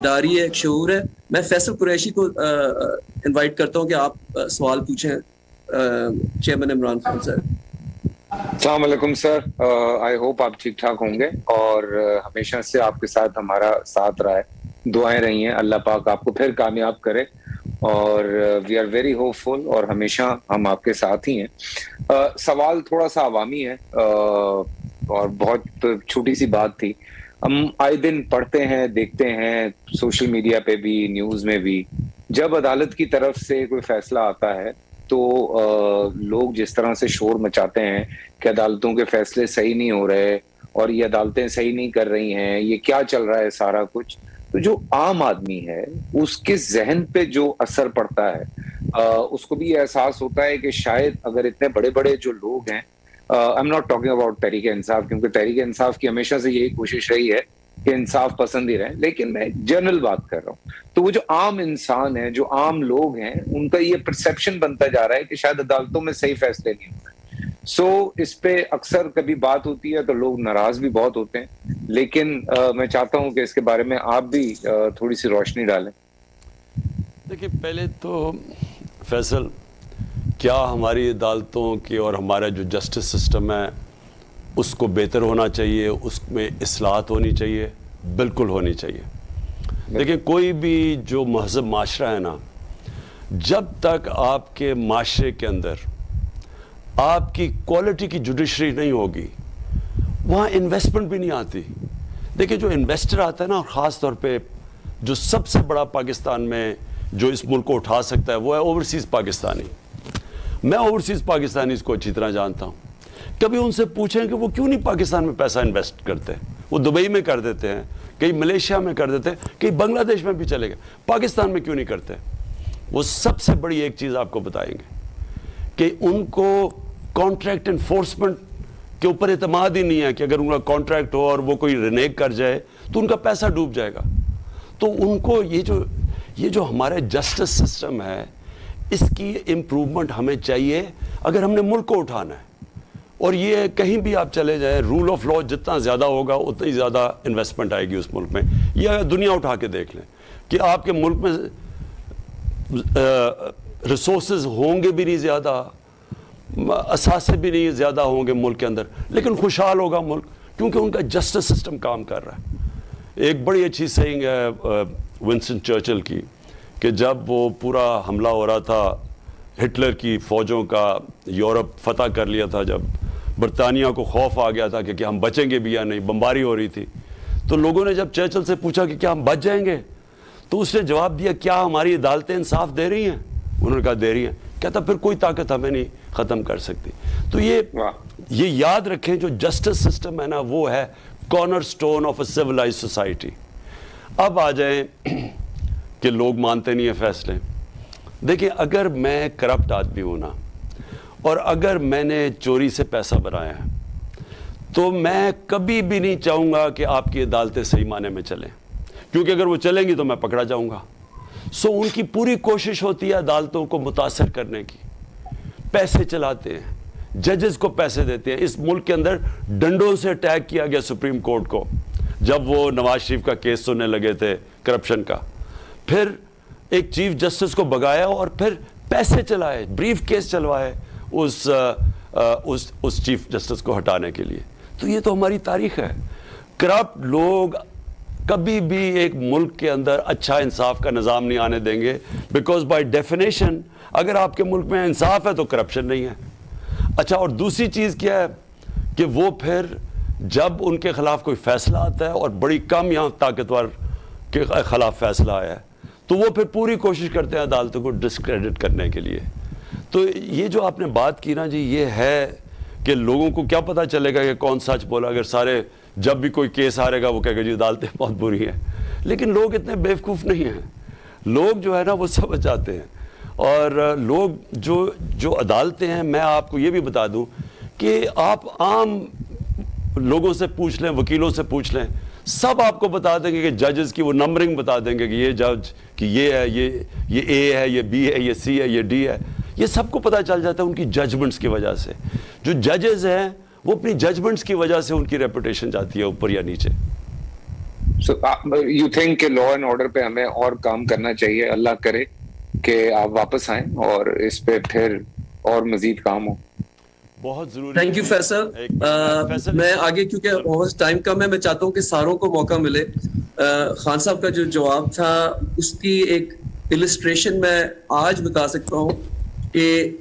داری ہے، ایک شعور ہے. میں فیصل قریشی کو انوائٹ کرتا ہوں کہ آپ سوال پوچھیں چیئرمین عمران خان سر. السلام علیکم سر. آئی ہوپ آپ ٹھیک ٹھاک ہوں گے اور ہمیشہ سے آپ کے ساتھ ہمارا ساتھ رہا ہے. دعائیں رہی ہیں، اللہ پاک آپ کو پھر کامیاب کرے اور وی آر ویری ہوپ فل اور ہمیشہ ہم آپ کے ساتھ ہی ہیں. سوال تھوڑا سا عوامی ہے اور بہت چھوٹی سی بات تھی. ہم آئے دن پڑھتے ہیں، دیکھتے ہیں سوشل میڈیا پہ بھی، نیوز میں بھی، جب عدالت کی طرف سے کوئی فیصلہ آتا ہے تو لوگ جس طرح سے شور مچاتے ہیں کہ عدالتوں کے فیصلے صحیح نہیں ہو رہے اور یہ عدالتیں صحیح نہیں کر رہی ہیں، یہ کیا چل رہا ہے سارا کچھ. تو جو عام آدمی ہے اس کے ذہن پہ جو اثر پڑتا ہے اس کو بھی یہ احساس ہوتا ہے کہ شاید اگر اتنے بڑے بڑے جو لوگ ہیں، I am not talking about Tehreek Insaf, کیونکہ تحریک انصاف کی ہمیشہ سے یہی کوشش رہی ہے کہ انصاف پسند ہی رہے، لیکن میں جنرل بات کر رہا ہوں. تو وہ جو عام انسان ہے، جو عام لوگ ہیں، ان کا یہ پرسیپشن بنتا جا رہا ہے کہ شاید عدالتوں میں صحیح فیصلے نہیں ہو رہے. اس پہ اکثر کبھی بات ہوتی ہے تو لوگ ناراض بھی بہت ہوتے ہیں، لیکن میں چاہتا ہوں کہ اس کے بارے میں آپ بھی تھوڑی سی روشنی ڈالیں. دیکھیں، پہلے تو فیصل، کیا ہماری عدالتوں کی اور ہمارا جو جسٹس سسٹم ہے اس کو بہتر ہونا چاہیے، اس میں اصلاحات ہونی چاہیے؟ بالکل ہونی چاہیے. دیکھیں، کوئی بھی جو مہذب معاشرہ ہے نا، جب تک آپ کے معاشرے کے اندر آپ کی کوالٹی کی جوڈیشری نہیں ہوگی، وہاں انویسٹمنٹ بھی نہیں آتی. دیکھیں، جو انویسٹر آتا ہے نا، اور خاص طور پہ جو سب سے بڑا پاکستان میں جو اس ملک کو اٹھا سکتا ہے وہ ہے اوورسیز پاکستانی. میں اوورسیز پاکستانیز کو اچھی طرح جانتا ہوں. کبھی ان سے پوچھیں کہ وہ کیوں نہیں پاکستان میں پیسہ انویسٹ کرتے. وہ دبئی میں کر دیتے ہیں، کئی ملیشیا میں کر دیتے ہیں، کئی بنگلہ دیش میں بھی چلے گئے، پاکستان میں کیوں نہیں کرتے؟ وہ سب سے بڑی ایک چیز آپ کو بتائیں گے کہ ان کو کانٹریکٹ انفورسمنٹ کے اوپر اعتماد ہی نہیں ہے کہ اگر ان کا کانٹریکٹ ہو اور وہ کوئی رینیگ کر جائے تو ان کا پیسہ ڈوب جائے گا. تو ان کو یہ جو ہمارا جسٹس سسٹم ہے، اس کی امپروومنٹ ہمیں چاہیے اگر ہم نے ملک کو اٹھانا ہے. اور یہ کہیں بھی آپ چلے جائیں، رول آف لا جتنا زیادہ ہوگا اتنی زیادہ انویسٹمنٹ آئے گی اس ملک میں. یہ دنیا اٹھا کے دیکھ لیں کہ آپ کے ملک میں ریسورسز ہوں گے بھی نہیں زیادہ، اثاثے بھی نہیں زیادہ ہوں گے ملک کے اندر، لیکن خوشحال ہوگا ملک کیونکہ ان کا جسٹس سسٹم کام کر رہا ہے. ایک بڑی اچھی سیئنگ ہے ونسٹن چرچل کی کہ جب وہ پورا حملہ ہو رہا تھا، ہٹلر کی فوجوں کا یورپ فتح کر لیا تھا، جب برطانیہ کو خوف آ گیا تھا کہ ہم بچیں گے بھی یا نہیں، بمباری ہو رہی تھی، تو لوگوں نے جب چرچل سے پوچھا کہ کیا ہم بچ جائیں گے، تو اس نے جواب دیا، کیا ہماری عدالتیں انصاف دے رہی ہیں؟ انہوں نے کہا دے رہی ہیں. کہتا پھر کوئی طاقت ہمیں نہیں ختم کر سکتی. تو یہ یاد رکھیں، جو جسٹس سسٹم ہے نا، وہ ہے corner stone of a civilised society. اب آ جائیں کہ لوگ مانتے نہیں ہیں فیصلے. دیکھیں، اگر میں کرپٹ آدمی ہوں نا، اور اگر میں نے چوری سے پیسہ بنایا ہے، تو میں کبھی بھی نہیں چاہوں گا کہ آپ کی عدالتیں صحیح معنی میں چلیں، کیونکہ اگر وہ چلیں گی تو میں پکڑا جاؤں گا. ان کی پوری کوشش ہوتی ہے عدالتوں کو متاثر کرنے کی. پیسے چلاتے ہیں، ججز کو پیسے دیتے ہیں. اس ملک کے اندر ڈنڈوں سے اٹیک کیا گیا سپریم کورٹ کو جب وہ نواز شریف کا کیس سننے لگے تھے کرپشن کا. پھر ایک چیف جسٹس کو بگایا اور پھر پیسے چلائے، بریف کیس چلوائے اس چیف جسٹس کو ہٹانے کے لیے. تو یہ تو ہماری تاریخ ہے. کرپٹ لوگ کبھی بھی ایک ملک کے اندر اچھا انصاف کا نظام نہیں آنے دیں گے، بیکاز بائی ڈیفینیشن اگر آپ کے ملک میں انصاف ہے تو کرپشن نہیں ہے. اچھا، اور دوسری چیز کیا ہے کہ وہ پھر جب ان کے خلاف کوئی فیصلہ آتا ہے، اور بڑی کم یہاں طاقتور کے خلاف فیصلہ آیا ہے، تو وہ پھر پوری کوشش کرتے ہیں عدالتوں کو ڈسکریڈٹ کرنے کے لیے. تو یہ جو آپ نے بات کی نا جی، یہ ہے کہ لوگوں کو کیا پتہ چلے گا کہ کون سچ بولا. اگر سارے جب بھی کوئی کیس ہارے گا وہ کہے گا جی عدالتیں بہت بری ہیں. لیکن لوگ اتنے بیوقوف نہیں ہیں. لوگ جو ہے نا وہ سمجھ جاتے ہیں. اور لوگ جو عدالتیں ہیں، میں آپ کو یہ بھی بتا دوں کہ آپ عام لوگوں سے پوچھ لیں، وکیلوں سے پوچھ لیں، سب آپ کو بتا دیں گے کہ ججز کی وہ نمبرنگ بتا دیں گے کہ یہ جج کہ یہ ہے، یہ اے ہے، یہ بی ہے، یہ سی ہے، یہ ڈی ہے. یہ سب کو پتہ چل جاتا ہے ان کی ججمنٹس کی وجہ سے. جو ججز ہیں وہ اپنی ججمنٹس کی وجہ سے ان کی ریپوٹیشن جاتی ہے اوپر یا نیچے. So, you think کہ لا اینڈ آرڈر پہ ہمیں اور کام کرنا چاہیے, اللہ کرے کہ آپ واپس آئیں اور اس پہ پھر اور مزید کام ہو. بہت ضروری. Thank you Faisal. میں آگے کیونکہ بہت ٹائم کم ہے, میں چاہتا ہوں کہ ساروں کو موقع ملے. خان صاحب کا جو جواب تھا اس کی ایک السٹریشن میں آج بتا سکتا ہوں کہ